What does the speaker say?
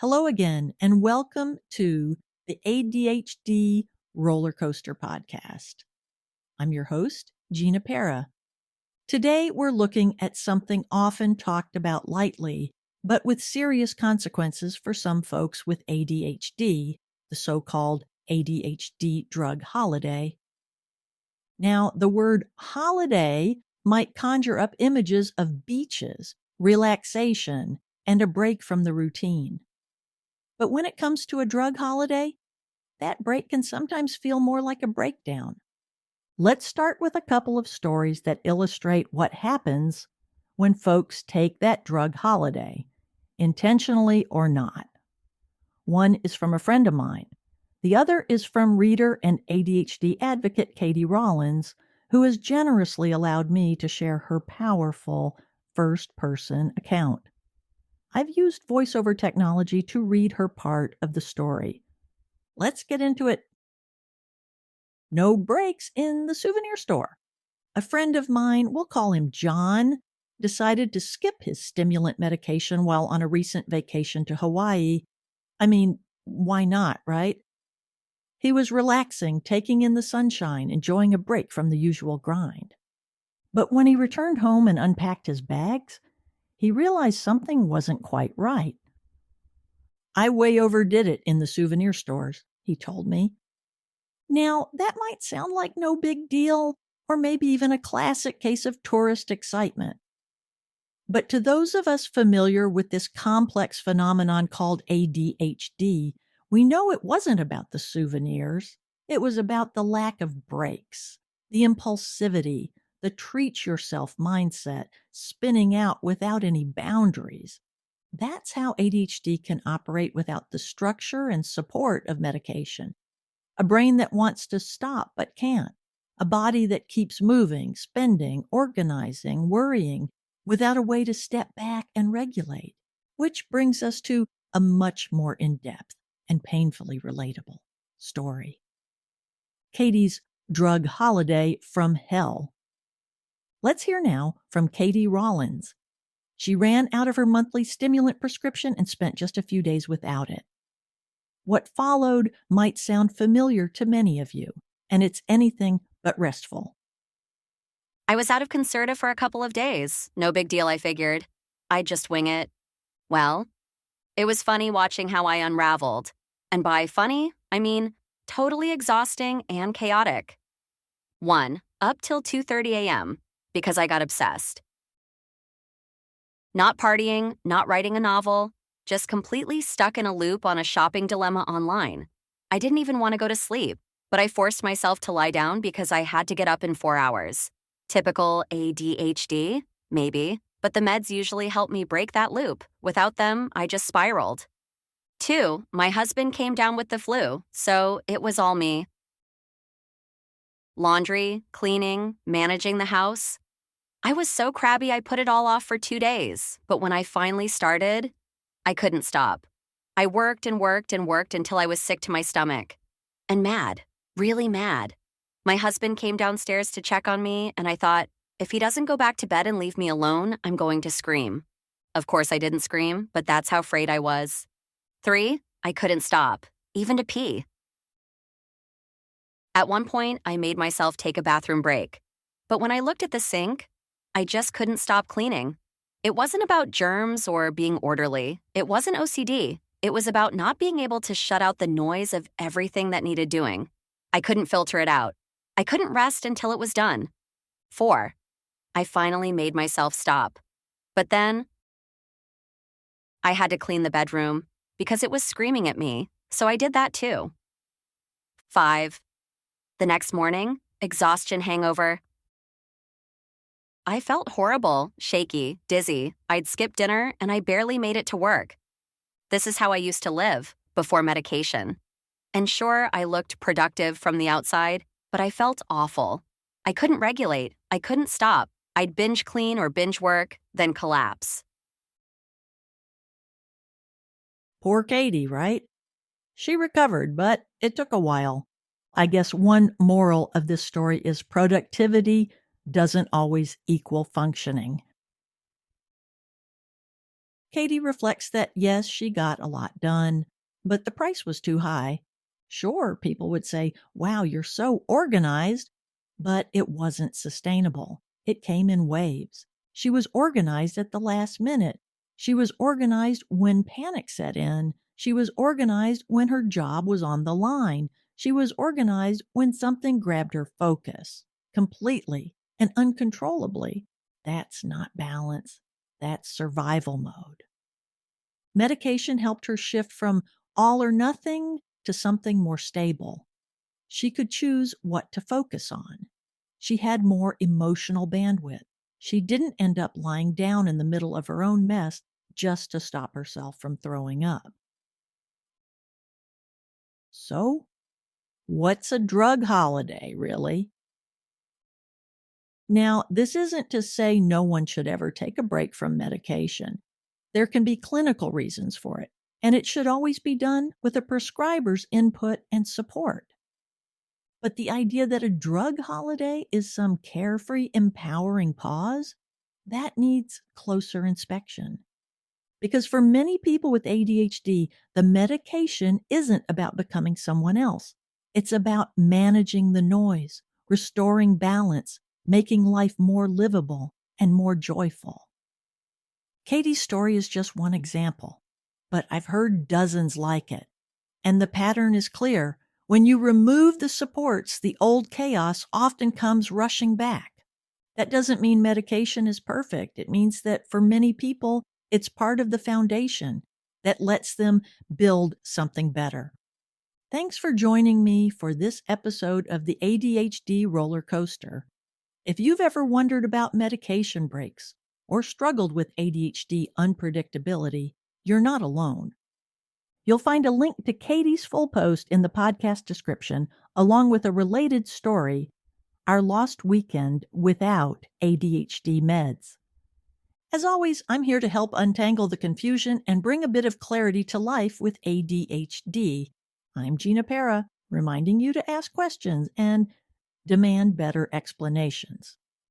Hello again, and welcome to the ADHD Roller Coaster Podcast. I'm your host, Gina Pera. Today, we're looking at something often talked about lightly, but with serious consequences for some folks with ADHD, the so-called ADHD drug holiday. Now, the word holiday might conjure up images of beaches, relaxation, and a break from the routine. But when it comes to a drug holiday, that break can sometimes feel more like a breakdown. Let's start with a couple of stories that illustrate what happens when folks take that drug holiday, intentionally or not. One is from a friend of mine. The other is from reader and ADHD advocate Katy Rollins, who has generously allowed me to share her powerful first-person account. I've used voiceover technology to read her part of the story. Let's get into it. No breaks in the souvenir store. A friend of mine, we'll call him John, decided to skip his stimulant medication while on a recent vacation to Hawaii. I mean, why not, right? He was relaxing, taking in the sunshine, enjoying a break from the usual grind. But when he returned home and unpacked his bags, he realized something wasn't quite right. I way overdid it in the souvenir stores, he told me. Now, that might sound like no big deal, or maybe even a classic case of tourist excitement. But to those of us familiar with this complex phenomenon called ADHD, we know it wasn't about the souvenirs. It was about the lack of breaks, the impulsivity, the treat yourself mindset, spinning out without any boundaries. That's how ADHD can operate without the structure and support of medication. A brain that wants to stop but can't. A body that keeps moving, spending, organizing, worrying, without a way to step back and regulate. Which brings us to a much more in-depth and painfully relatable story. Katy's drug holiday from hell. Let's hear now from Katy Rollins. She ran out of her monthly stimulant prescription and spent just a few days without it. What followed might sound familiar to many of you, and it's anything but restful. I was out of Concerta for a couple of days. No big deal, I figured. I'd just wing it. Well, it was funny watching how I unraveled. And by funny, I mean totally exhausting and chaotic. 1. Up till 2:30 a.m. because I got obsessed. Not partying, not writing a novel, just completely stuck in a loop on a shopping dilemma online. I didn't even want to go to sleep, but I forced myself to lie down because I had to get up in 4 hours. Typical ADHD? Maybe, but the meds usually help me break that loop. Without them, I just spiraled. 2, my husband came down with the flu, so it was all me. Laundry, cleaning, managing the house. I was so crabby I put it all off for 2 days, but when I finally started, I couldn't stop. I worked and worked and worked until I was sick to my stomach. And mad, really mad. My husband came downstairs to check on me, and I thought, if he doesn't go back to bed and leave me alone, I'm going to scream. Of course I didn't scream, but that's how afraid I was. 3, I couldn't stop, even to pee. At one point, I made myself take a bathroom break. But when I looked at the sink, I just couldn't stop cleaning. It wasn't about germs or being orderly. It wasn't OCD. It was about not being able to shut out the noise of everything that needed doing. I couldn't filter it out. I couldn't rest until it was done. 4, I finally made myself stop. But then, I had to clean the bedroom because it was screaming at me, so I did that too. 5, the next morning, exhaustion hangover. I felt horrible, shaky, dizzy. I'd skipped dinner and I barely made it to work. This is how I used to live, before medication. And sure, I looked productive from the outside, but I felt awful. I couldn't regulate. I couldn't stop. I'd binge clean or binge work, then collapse. Poor Katy, right? She recovered, but it took a while. I guess one moral of this story is productivity doesn't always equal functioning. Katy reflects that yes, she got a lot done, but the price was too high. Sure, people would say, wow, you're so organized, but it wasn't sustainable. It came in waves. She was organized at the last minute. She was organized when panic set in. She was organized when her job was on the line. She was organized when something grabbed her focus completely and uncontrollably. That's not balance. That's survival mode. Medication helped her shift from all or nothing to something more stable. She could choose what to focus on. She had more emotional bandwidth. She didn't end up lying down in the middle of her own mess just to stop herself from throwing up. So, what's a drug holiday, really? Now, this isn't to say no one should ever take a break from medication. There can be clinical reasons for it, and it should always be done with a prescriber's input and support. But the idea that a drug holiday is some carefree, empowering pause, that needs closer inspection. Because for many people with ADHD, the medication isn't about becoming someone else. It's about managing the noise, restoring balance, making life more livable and more joyful. Katy's story is just one example, but I've heard dozens like it. And the pattern is clear. When you remove the supports, the old chaos often comes rushing back. That doesn't mean medication is perfect. It means that for many people, it's part of the foundation that lets them build something better. Thanks for joining me for this episode of the ADHD roller coaster. If you've ever wondered about medication breaks or struggled with ADHD unpredictability, you're not alone. You'll find a link to Katy's full post in the podcast description, along with a related story, Our Lost Weekend Without ADHD Meds. As always, I'm here to help untangle the confusion and bring a bit of clarity to life with ADHD. I'm Gina Pera, reminding you to ask questions and demand better explanations.